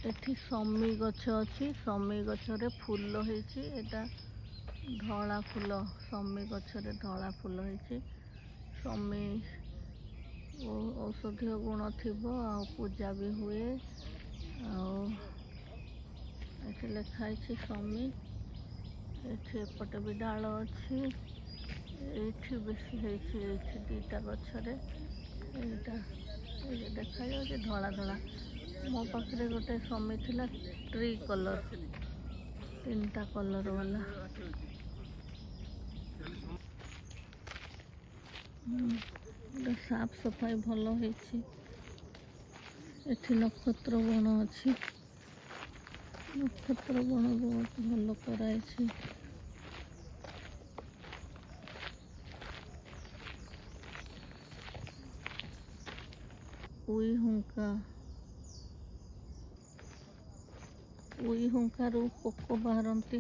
एठी समी गछ अच्छी समी गछरे फूल होइछि एटा धला फूल समी गछरे धला फूल होइछि समी औषधीय गुण थिबो आ पूजा भी हुए एठी लिखाई समी एठी एपटे भी डाल अच्छी एठी बेसी होइछि एठी दीटा गछरे एटा देखा जाउछि धला धला मो पाखरे गोटे समी थिला ट्री कलर तीनटा कलर वाला साफ सफाई भल होइछि एठी नक्षत्र बण अच्छी नक्षत्र बण बहुत भल कराइछि उई हुंका रू पोक बाहरती